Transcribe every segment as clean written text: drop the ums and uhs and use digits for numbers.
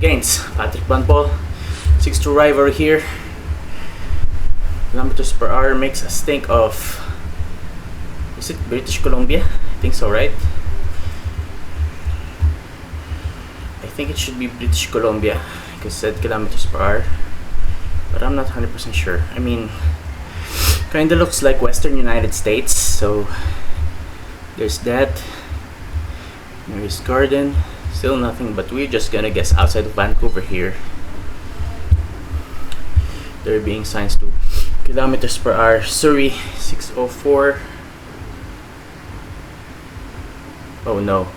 Gains, Patrick Van Paul, 6-2 rivalry here. Kilometers per hour makes us think of, is it British Columbia? I think so, right? I think it should be British Columbia because it said kilometers per hour, but I'm not 100% sure. I mean, kinda looks like Western United States, so there's that. There's Garden, still nothing, but we're just gonna guess outside of Vancouver here. There being signs to kilometers per hour. Surrey, 604. Oh no.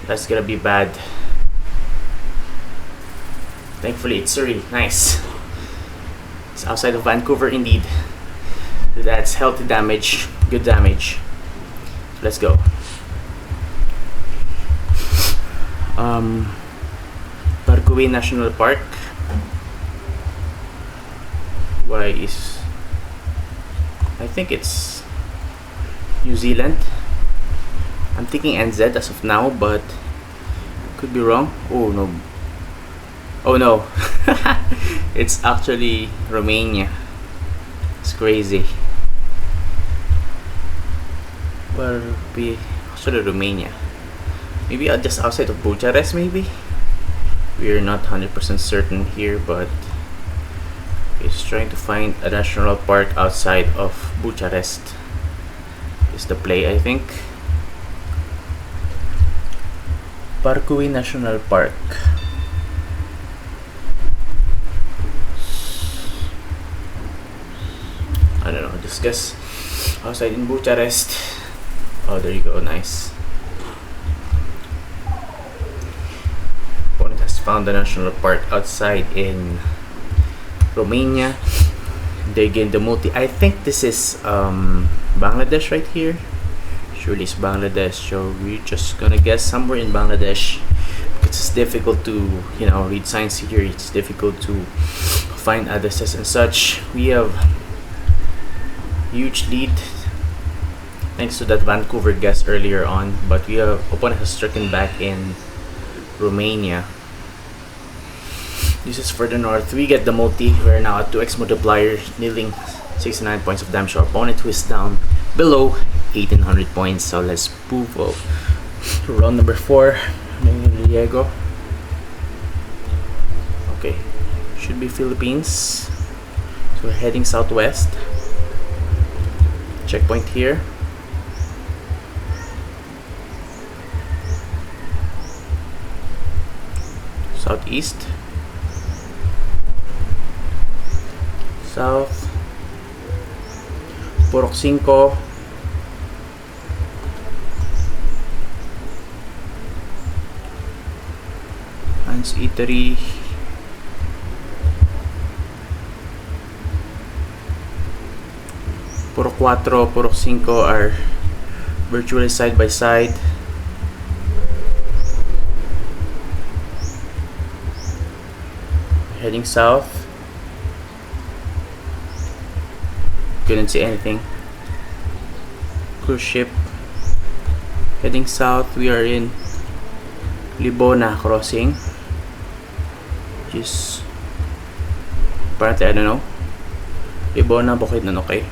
That's gonna be bad. Thankfully it's Surrey. Nice. It's outside of Vancouver indeed. That's healthy damage. Good damage. Let's go. Parkway National Park. I think it's New Zealand. I'm thinking NZ as of now, but could be wrong. Oh no. Oh no. It's actually Romania. It's crazy. Where be actually Romania? Maybe just outside of Bucharest, maybe? We're not 100% certain here, but it's trying to find a national park outside of Bucharest is the play, I think. Parkway National Park. I don't know, just guess outside in Bucharest. Oh, there you go, nice. Opponent has found the national park outside in Romania. They gained the multi. I think this is Bangladesh right here. Surely it's Bangladesh, so we're just gonna guess somewhere in Bangladesh. It's difficult to, you know, read signs here. It's difficult to find addresses and such. We have huge lead thanks to that Vancouver guess earlier on, but we have opponent has stricken back in Romania. This is further north. We get the multi. We're now at 2x multiplier, dealing 69 points of damage to our opponent, who is down below 1800 points. So let's move on. Round number 4. Diego. Okay, should be Philippines. So we're heading southwest. Checkpoint here. Southeast. South. Purok 5. Hans Eatery. Purok 4, Purok 5 are virtually side by side. Heading south. Couldn't see anything. Cruise ship. Heading south. We are in Libona crossing. Just apparently, I don't know. Libona, Bukidnon, okay.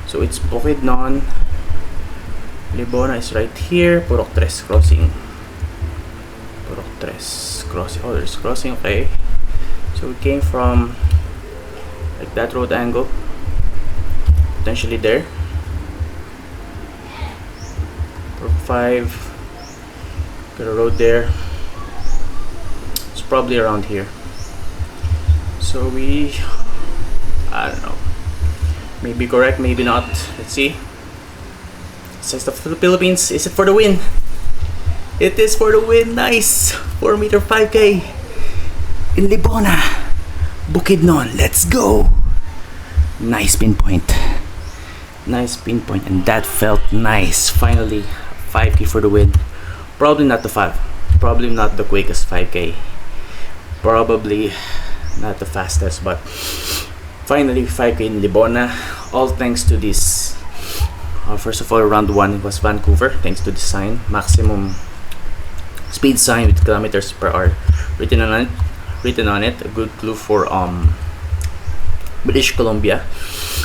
So it's Bukidnon. Libona is right here. Purok 3 crossing. Purok 3 crossing. Oh, there's crossing, okay. So we came from like that road angle. Potentially there. Purok 5. Got a road there. It's probably around here. So I don't know. Maybe correct, maybe not. Let's see. Says the Philippines. Is it for the win? It is for the win. Nice. 4-meter 5K in Libona, Bukidnon. Let's go. Nice pinpoint. Nice pinpoint, and that felt nice. Finally, 5K for the win. Probably not the 5. Probably not the quickest 5K. Probably not the fastest, but finally 5K in Libona, all thanks to this. First of all, round 1 was Vancouver, thanks to the sign. Maximum speed sign with kilometers per hour written on it. A good clue for British Columbia.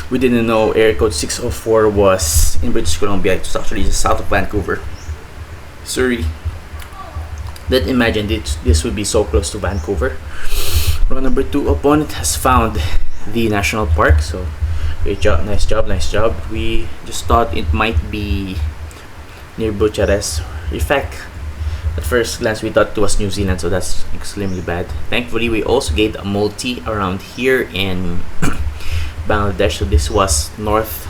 We didn't know area code 604 was in British Columbia. It was actually just south of Vancouver. Sorry. Didn't imagine this would be so close to Vancouver. Round number 2, opponent has found the national park. So great job, nice job. We just thought it might be near Bucharest. In fact, at first glance we thought it was New Zealand, so that's extremely bad. Thankfully, we also gained a multi around here in Bangladesh. So this was northwest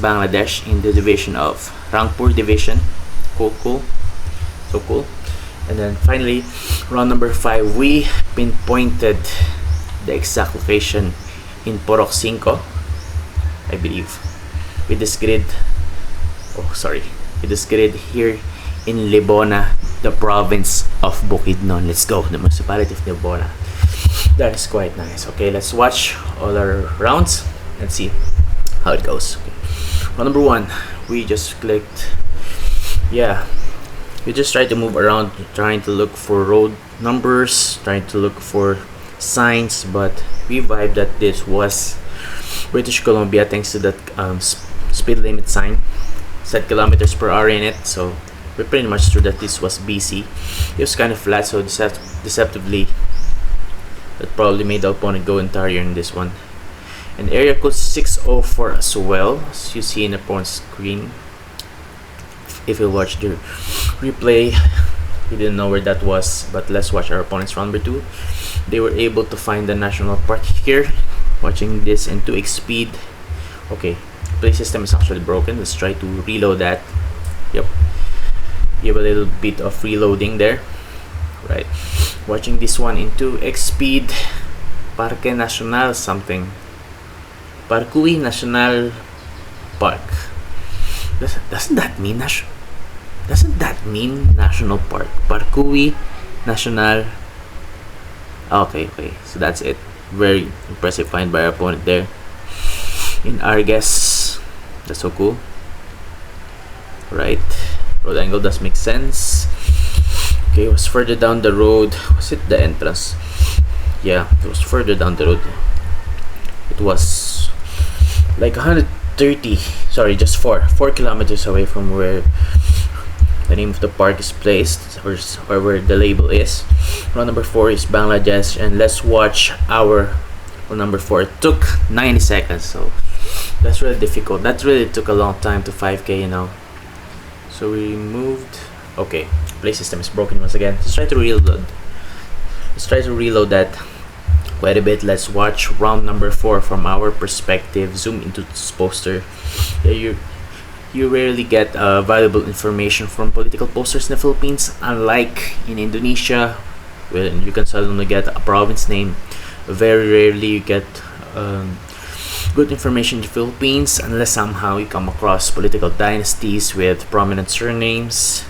Bangladesh in the division of Rangpur division. Cool. So cool. And then finally, round number 5, we pinpointed the exact location in Purok 5, I believe, with this grid. With this grid here in Libona, the province of Bukidnon. Let's go, the municipality of Libona. That is quite nice. Okay, let's watch all our rounds and see how it goes. Okay. Round number 1, we just clicked. Yeah, we just try to move around, trying to look for road numbers, trying to look for signs, but we vibed that this was British Columbia thanks to that speed limit sign, said kilometers per hour in it. So we're pretty much sure that this was BC. It was kind of flat, so deceptively that probably made the opponent go entire in this one. And area code 604 as well, as you see in the opponent's screen. If you watch the replay, we didn't know where that was, but let's watch our opponent's round number 2. They were able to find the national park here. Watching this in 2x speed. Okay, play system is actually broken. Let's try to reload that. Yep, give a little bit of reloading there. Right, watching this one in 2x speed. Parque Nacional something. Parque Nacional Park. Doesn't that mean national park? Parque Nacional. Okay, so that's it. Very impressive find by our opponent there in Arges. That's so cool. Right, road angle does make sense. Okay, it was further down the road. Was it the entrance? Yeah, it was further down the road. It was like just 4 kilometers away from where the name of the park is placed, or where the label is. Round number 4 is Bangladesh, and let's watch our round number 4. It took 90 seconds, so that's really difficult. That really took a long time to 5k, you know. So we moved. Okay, play system is broken once again. Let's try to reload that quite a bit. Let's watch round number 4 from our perspective. Zoom into this poster. Yeah, you rarely get valuable information from political posters in the Philippines, unlike in Indonesia, where you can suddenly get a province name. Very rarely you get good information in the Philippines unless somehow you come across political dynasties with prominent surnames.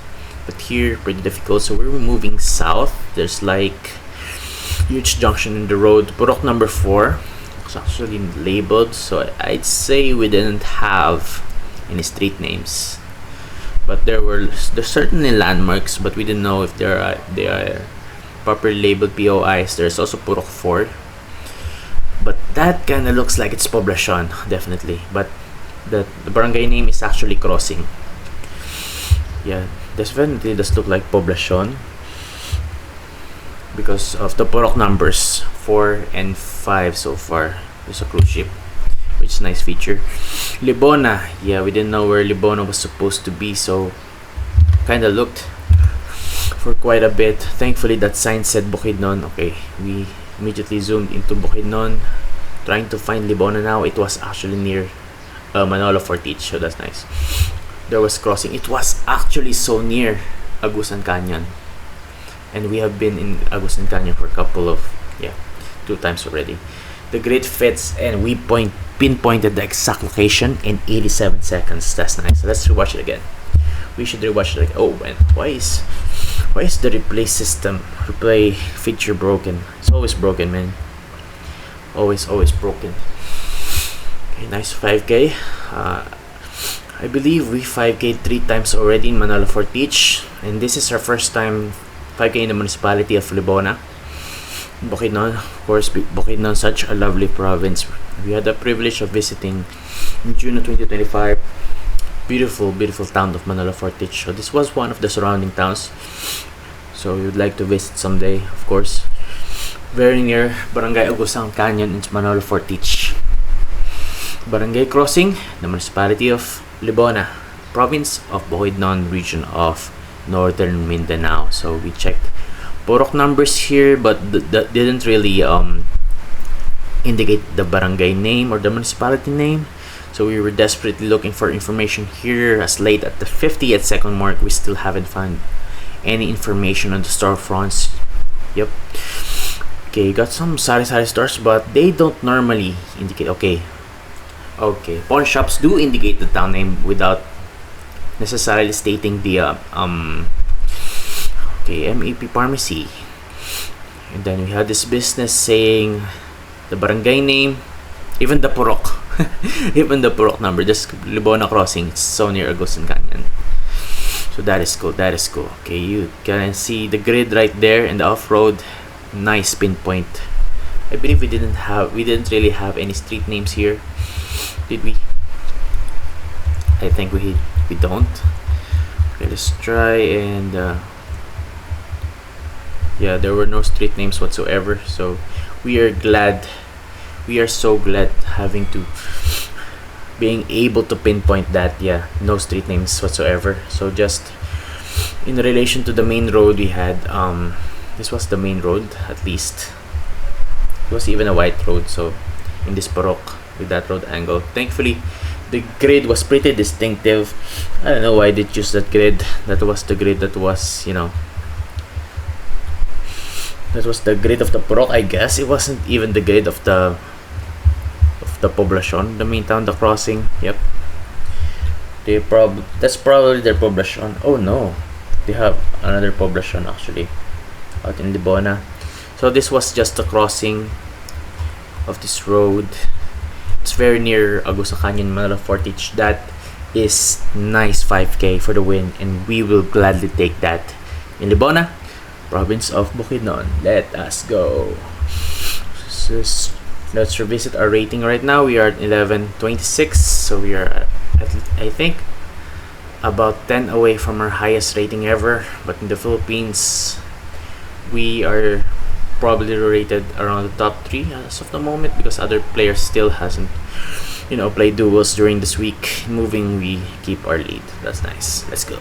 But here, pretty difficult. So we're moving south. There's like huge junction in the road. Purok number 4. It's actually labeled, so I'd say we didn't have any street names, but there's certainly landmarks, but we didn't know if they are properly labeled POIs. There's also Purok 4, but that kind of looks like it's Poblacion, definitely, but the barangay name is actually Crossing. Yeah, definitely does look like Poblacion because of the Purok numbers 4 and 5 so far. There's a cruise ship, which is a nice feature. Libona, yeah, we didn't know where Libona was supposed to be, so kind of looked for quite a bit. Thankfully, that sign said Bukidnon. Okay, we immediately zoomed into Bukidnon, trying to find Libona now. It was actually near Manolo Fortich, so that's nice. There was crossing. It was actually so near Agusan Canyon, and we have been in Agusan Canyon for a couple of 2 times already. The grid fits, and we pinpointed the exact location in 87 seconds. That's nice. Let's rewatch it again. We should rewatch it again. Oh, and why is the replay feature broken? It's always broken, man. Always broken. Okay, nice 5k. I believe we 5K 3 times already in Manalo Fortich, and this is our first time 5K in the municipality of Libona, Bukidnon. Of course, Bukidnon, such a lovely province. We had the privilege of visiting in June of 2025. Beautiful, beautiful town of Manalo Fortich. So this was one of the surrounding towns. So we would like to visit someday, of course. Very near Barangay Agusang Canyon in Manalo Fortich. Barangay crossing, the municipality of Libona, province of Bukidnon, region of northern Mindanao. So we checked Purok numbers here, but that didn't really indicate the barangay name or the municipality name. So we were desperately looking for information here. As late at the 50th second mark, we still haven't found any information on the storefronts. Yep. Okay, got some sari-sari stores, but they don't normally indicate. Okay, pawn shops do indicate the town name without necessarily stating the MEP pharmacy. And then we had this business saying the barangay name, even the Purok. Even the Purok number, just Libona crossing. It's so near Agustin Canyon. So that is cool. Okay, you can see the grid right there in the off-road. Nice pinpoint. I believe we didn't really have any street names here, did we? I think we don't. Okay, let's try and yeah, there were no street names whatsoever. So we are so glad being able to pinpoint that. Yeah, no street names whatsoever. So just in relation to the main road, we had this was the main road, at least. It was even a white road. So in this Purok with that road angle, thankfully the grid was pretty distinctive. I don't know why they choose that grid. That was the grid that was, that was the grid of the Purok, I guess. It wasn't even the grid of the poblacion, the main town, the crossing. Yep. That's probably their poblacion. Oh no, they have another poblacion actually out in Libona. So this was just the crossing of this road. It's very near Agusa Canyon, Manalo Fortich. That is nice 5K for the win, and we will gladly take that in Libona, province of Bukidnon. Let us go. Let's revisit our rating right now. We are at 1126, so we are at, I think, about 10 away from our highest rating ever. But in the Philippines, we are probably rated around the top 3 as of the moment, because other players still hasn't played duels during this week. Moving, we keep our lead. That's nice. Let's go.